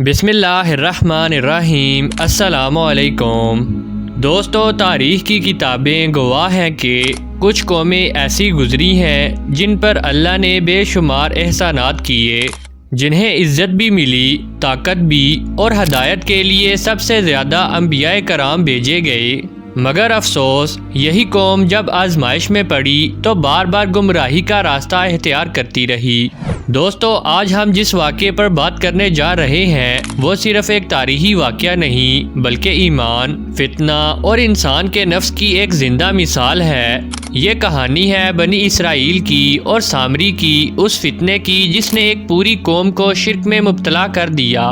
بسم اللہ الرحمن الرحیم۔ السلام علیکم دوستو، تاریخ کی کتابیں گواہ ہیں کہ کچھ قومیں ایسی گزری ہیں جن پر اللہ نے بے شمار احسانات کیے، جنہیں عزت بھی ملی، طاقت بھی، اور ہدایت کے لیے سب سے زیادہ انبیاء کرام بھیجے گئے۔ مگر افسوس، یہی قوم جب آزمائش میں پڑی تو بار بار گمراہی کا راستہ اختیار کرتی رہی۔ دوستو، آج ہم جس واقعے پر بات کرنے جا رہے ہیں وہ صرف ایک تاریخی واقعہ نہیں بلکہ ایمان، فتنہ اور انسان کے نفس کی ایک زندہ مثال ہے۔ یہ کہانی ہے بنی اسرائیل کی اور سامری کی اس فتنے کی جس نے ایک پوری قوم کو شرک میں مبتلا کر دیا۔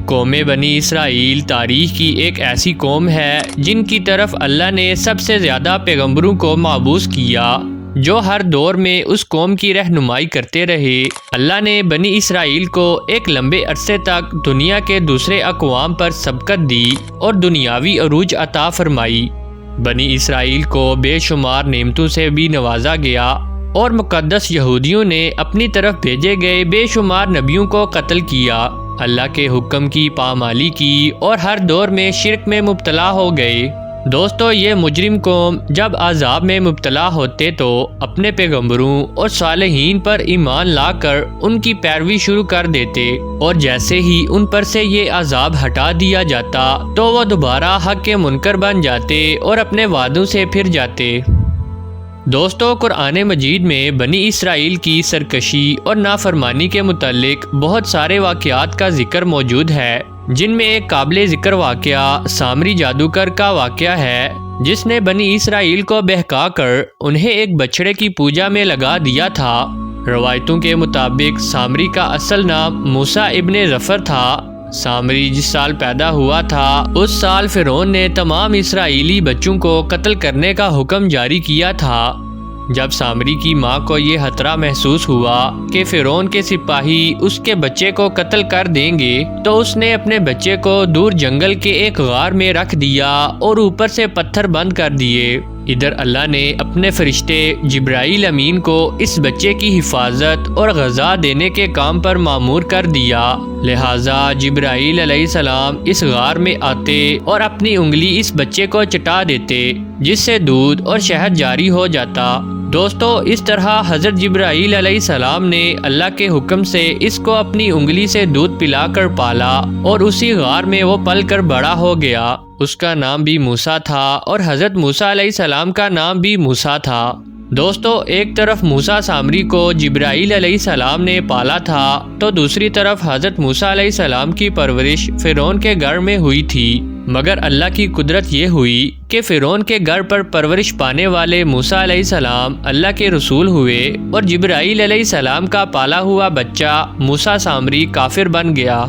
قوم بنی اسرائیل تاریخ کی ایک ایسی قوم ہے جن کی طرف اللہ نے سب سے زیادہ پیغمبروں کو مبعوث کیا، جو ہر دور میں اس قوم کی رہنمائی کرتے رہے۔ اللہ نے بنی اسرائیل کو ایک لمبے عرصے تک دنیا کے دوسرے اقوام پر سبقت دی اور دنیاوی عروج عطا فرمائی۔ بنی اسرائیل کو بے شمار نعمتوں سے بھی نوازا گیا اور مقدس یہودیوں نے اپنی طرف بھیجے گئے بے شمار نبیوں کو قتل کیا، اللہ کے حکم کی پامالی کی اور ہر دور میں شرک میں مبتلا ہو گئے۔ دوستو، یہ مجرم قوم جب عذاب میں مبتلا ہوتے تو اپنے پیغمبروں اور صالحین پر ایمان لا کر ان کی پیروی شروع کر دیتے، اور جیسے ہی ان پر سے یہ عذاب ہٹا دیا جاتا تو وہ دوبارہ حق کے منکر بن جاتے اور اپنے وعدوں سے پھر جاتے۔ دوستو، قرآن مجید میں بنی اسرائیل کی سرکشی اور نافرمانی کے متعلق بہت سارے واقعات کا ذکر موجود ہے، جن میں ایک قابل ذکر واقعہ سامری جادوگر کا واقعہ ہے، جس نے بنی اسرائیل کو بہکا کر انہیں ایک بچڑے کی پوجا میں لگا دیا تھا۔ روایتوں کے مطابق سامری کا اصل نام موسیٰ ابن ظفر تھا۔ سامری جس سال پیدا ہوا تھا اس سال فرعون نے تمام اسرائیلی بچوں کو قتل کرنے کا حکم جاری کیا تھا۔ جب سامری کی ماں کو یہ خطرہ محسوس ہوا کہ فرعون کے سپاہی اس کے بچے کو قتل کر دیں گے تو اس نے اپنے بچے کو دور جنگل کے ایک غار میں رکھ دیا اور اوپر سے پتھر بند کر دیے۔ ادھر اللہ نے اپنے فرشتے جبرائیل امین کو اس بچے کی حفاظت اور غذا دینے کے کام پر مامور کر دیا، لہٰذا جبرائیل علیہ السلام اس غار میں آتے اور اپنی انگلی اس بچے کو چٹا دیتے، جس سے دودھ اور شہد جاری ہو جاتا۔ دوستو، اس طرح حضرت جبرائیل علیہ السلام نے اللہ کے حکم سے اس کو اپنی انگلی سے دودھ پلا کر پالا اور اسی غار میں وہ پل کر بڑا ہو گیا۔ اس کا نام بھی موسیٰ تھا اور حضرت موسیٰ علیہ السلام کا نام بھی موسیٰ تھا۔ دوستو، ایک طرف موسیٰ سامری کو جبرائیل علیہ السلام نے پالا تھا تو دوسری طرف حضرت موسیٰ علیہ السلام کی پرورش فرعون کے گھر میں ہوئی تھی، مگر اللہ کی قدرت یہ ہوئی کہ فرعون کے گھر پر پرورش پانے والے موسیٰ علیہ السلام اللہ کے رسول ہوئے اور جبرائیل علیہ السلام کا پالا ہوا بچہ موسیٰ سامری کافر بن گیا۔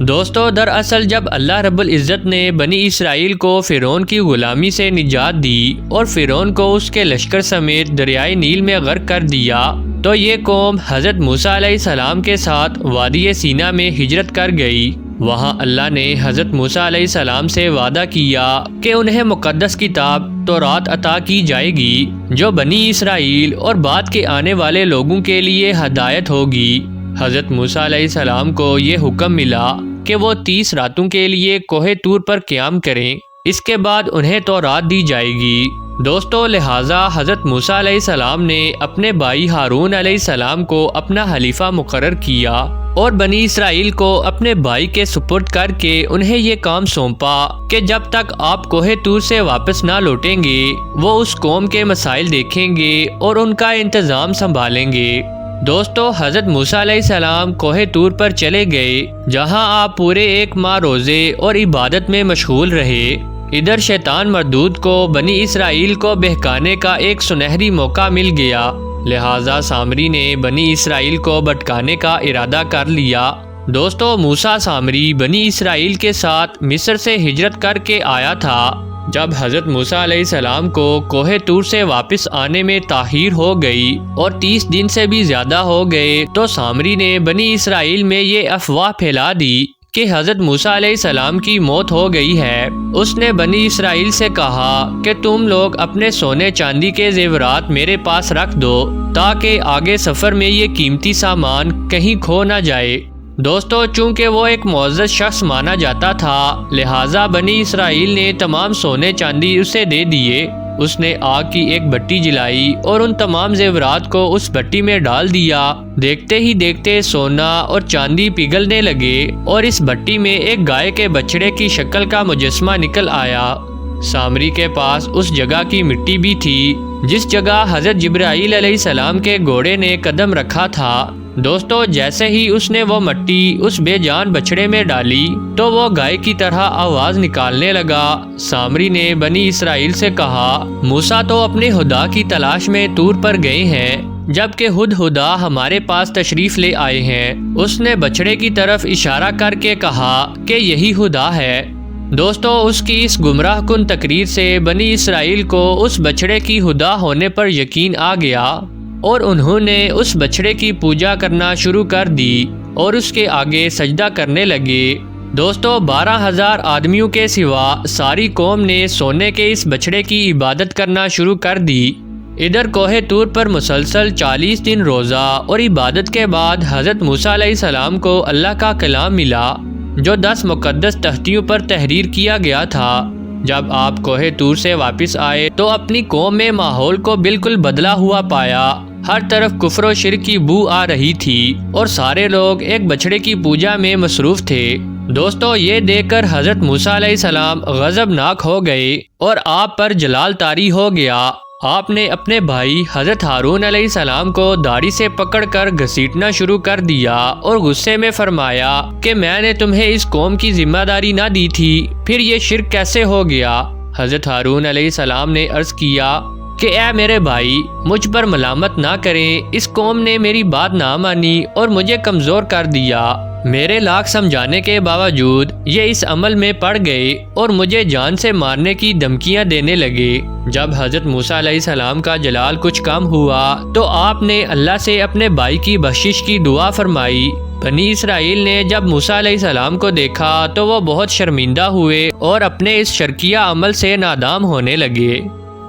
دوستو، دراصل جب اللہ رب العزت نے بنی اسرائیل کو فرعون کی غلامی سے نجات دی اور فرعون کو اس کے لشکر سمیت دریائے نیل میں غرق کر دیا تو یہ قوم حضرت موسیٰ علیہ السلام کے ساتھ وادی سینا میں ہجرت کر گئی۔ وہاں اللہ نے حضرت موسیٰ علیہ السلام سے وعدہ کیا کہ انہیں مقدس کتاب تورات عطا کی جائے گی، جو بنی اسرائیل اور بعد کے آنے والے لوگوں کے لیے ہدایت ہوگی۔ حضرت موسیٰ علیہ السلام کو یہ حکم ملا کہ وہ 30 راتوں کے لیے کوہ طور پر قیام کریں، اس کے بعد انہیں تورات دی جائے گی۔ دوستو، لہٰذا حضرت موسیٰ علیہ السلام نے اپنے بھائی ہارون علیہ السلام کو اپنا خلیفہ مقرر کیا اور بنی اسرائیل کو اپنے بھائی کے سپرد کر کے انہیں یہ کام سونپا کہ جب تک آپ کوہ طور سے واپس نہ لوٹیں گے وہ اس قوم کے مسائل دیکھیں گے اور ان کا انتظام سنبھالیں گے۔ دوستو، حضرت موسیٰ علیہ السلام کوہ طور پر چلے گئے، جہاں آپ پورے 1 ماہ روزے اور عبادت میں مشغول رہے۔ ادھر شیطان مردود کو بنی اسرائیل کو بہکانے کا ایک سنہری موقع مل گیا، لہٰذا سامری نے بنی اسرائیل کو بھٹکانے کا ارادہ کر لیا۔ دوستو، موسیٰ سامری بنی اسرائیل کے ساتھ مصر سے ہجرت کر کے آیا تھا۔ جب حضرت موسیٰ علیہ السلام کو کوہ طور سے واپس آنے میں تاخیر ہو گئی اور 30 دن سے بھی زیادہ ہو گئے تو سامری نے بنی اسرائیل میں یہ افواہ پھیلا دی کہ حضرت موسیٰ علیہ السلام کی موت ہو گئی ہے۔ اس نے بنی اسرائیل سے کہا کہ تم لوگ اپنے سونے چاندی کے زیورات میرے پاس رکھ دو تاکہ آگے سفر میں یہ قیمتی سامان کہیں کھو نہ جائے۔ دوستو چونکہ وہ ایک معزز شخص مانا جاتا تھا، لہٰذا بنی اسرائیل نے تمام سونے چاندی اسے دے دیے۔ اس نے آگ کی ایک بھٹی جلائی اور ان تمام زیورات کو اس بھٹی میں ڈال دیا۔ دیکھتے ہی دیکھتے سونا اور چاندی پگھلنے لگے اور اس بھٹی میں ایک گائے کے بچڑے کی شکل کا مجسمہ نکل آیا۔ سامری کے پاس اس جگہ کی مٹی بھی تھی جس جگہ حضرت جبرائیل علیہ السلام کے گھوڑے نے قدم رکھا تھا۔ دوستو جیسے ہی اس نے وہ مٹی اس بے جان بچڑے میں ڈالی تو وہ گائے کی طرح آواز نکالنے لگا۔ سامری نے بنی اسرائیل سے کہا، موسیٰ تو اپنے خدا کی تلاش میں طور پر گئے ہیں، جبکہ خدا ہمارے پاس تشریف لے آئے ہیں۔ اس نے بچڑے کی طرف اشارہ کر کے کہا کہ یہی خدا ہے۔ دوستو اس کی اس گمراہ کن تقریر سے بنی اسرائیل کو اس بچڑے کی خدا ہونے پر یقین آ گیا اور انہوں نے اس بچڑے کی پوجا کرنا شروع کر دی اور اس کے آگے سجدہ کرنے لگے۔ دوستو 12,000 آدمیوں کے سوا ساری قوم نے سونے کے اس بچڑے کی عبادت کرنا شروع کر دی۔ ادھر کوہ طور پر مسلسل 40 دن روزہ اور عبادت کے بعد حضرت موسیٰ علیہ السلام کو اللہ کا کلام ملا جو 10 مقدس تختیوں پر تحریر کیا گیا تھا۔ جب آپ کوہ طور سے واپس آئے تو اپنی قوم میں ماحول کو بالکل بدلا ہوا پایا۔ ہر طرف کفر و شرک کی بو آ رہی تھی اور سارے لوگ ایک بچڑے کی پوجا میں مصروف تھے۔ دوستو یہ دیکھ کر حضرت موسیٰ علیہ السلام غضبناک ہو گئے اور آپ پر جلال طاری ہو گیا۔ آپ نے اپنے بھائی حضرت ہارون علیہ السلام کو داڑھی سے پکڑ کر گھسیٹنا شروع کر دیا اور غصے میں فرمایا کہ میں نے تمہیں اس قوم کی ذمہ داری نہ دی تھی، پھر یہ شرک کیسے ہو گیا؟ حضرت ہارون علیہ السلام نے عرض کیا کہ اے میرے بھائی، مجھ پر ملامت نہ کریں، اس قوم نے میری بات نہ مانی اور مجھے کمزور کر دیا۔ میرے لاکھ سمجھانے کے باوجود یہ اس عمل میں پڑ گئے اور مجھے جان سے مارنے کی دھمکیاں دینے لگے۔ جب حضرت موسیٰ علیہ السلام کا جلال کچھ کم ہوا تو آپ نے اللہ سے اپنے بھائی کی بخشش کی دعا فرمائی۔ بنی اسرائیل نے جب موسیٰ علیہ السلام کو دیکھا تو وہ بہت شرمندہ ہوئے اور اپنے اس شرکیہ عمل سے نادام ہونے لگے۔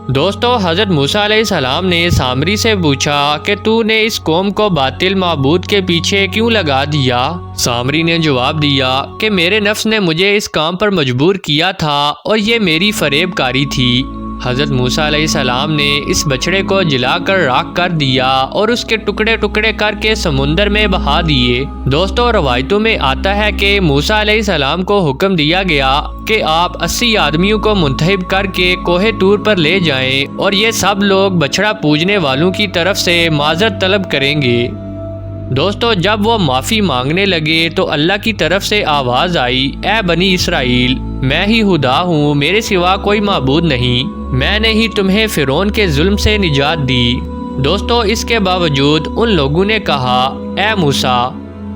دوستو حضرت موسیٰ علیہ السلام نے سامری سے پوچھا کہ تو نے اس قوم کو باطل معبود کے پیچھے کیوں لگا دیا؟ سامری نے جواب دیا کہ میرے نفس نے مجھے اس کام پر مجبور کیا تھا اور یہ میری فریب کاری تھی۔ حضرت موسیٰ علیہ السلام نے اس بچڑے کو جلا کر راکھ کر دیا اور اس کے ٹکڑے ٹکڑے کر کے سمندر میں بہا دیے۔ دوستو روایتوں میں آتا ہے کہ موسیٰ علیہ السلام کو حکم دیا گیا کہ آپ 80 آدمیوں کو منتخب کر کے کوہ طور پر لے جائیں اور یہ سب لوگ بچڑا پوجنے والوں کی طرف سے معذرت طلب کریں گے۔ دوستو جب وہ معافی مانگنے لگے تو اللہ کی طرف سے آواز آئی، اے بنی اسرائیل، میں ہی خدا ہوں، میرے سوا کوئی معبود نہیں، میں نے ہی تمہیں فرعون کے ظلم سے نجات دی۔ دوستو اس کے باوجود ان لوگوں نے کہا، اے موسیٰ،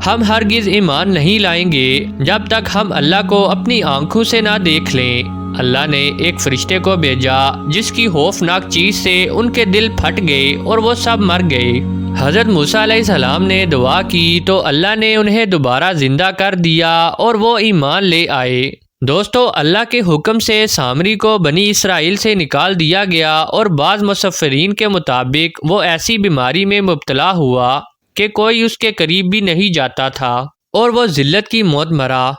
ہم ہرگز ایمان نہیں لائیں گے جب تک ہم اللہ کو اپنی آنکھوں سے نہ دیکھ لیں۔ اللہ نے ایک فرشتے کو بھیجا جس کی خوفناک چیز سے ان کے دل پھٹ گئے اور وہ سب مر گئے۔ حضرت موسیٰ علیہ السلام نے دعا کی تو اللہ نے انہیں دوبارہ زندہ کر دیا اور وہ ایمان لے آئے۔ دوستو اللہ کے حکم سے سامری کو بنی اسرائیل سے نکال دیا گیا اور بعض مصفرین کے مطابق وہ ایسی بیماری میں مبتلا ہوا کہ کوئی اس کے قریب بھی نہیں جاتا تھا اور وہ ذلت کی موت مرا۔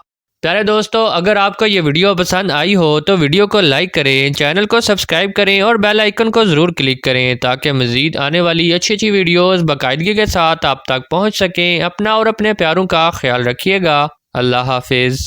پیارے دوستو اگر آپ کو یہ ویڈیو پسند آئی ہو تو ویڈیو کو لائک کریں، چینل کو سبسکرائب کریں اور بیل آئیکن کو ضرور کلک کریں تاکہ مزید آنے والی اچھی ویڈیوز باقاعدگی کے ساتھ آپ تک پہنچ سکیں۔ اپنا اور اپنے پیاروں کا خیال رکھیے گا۔ اللہ حافظ۔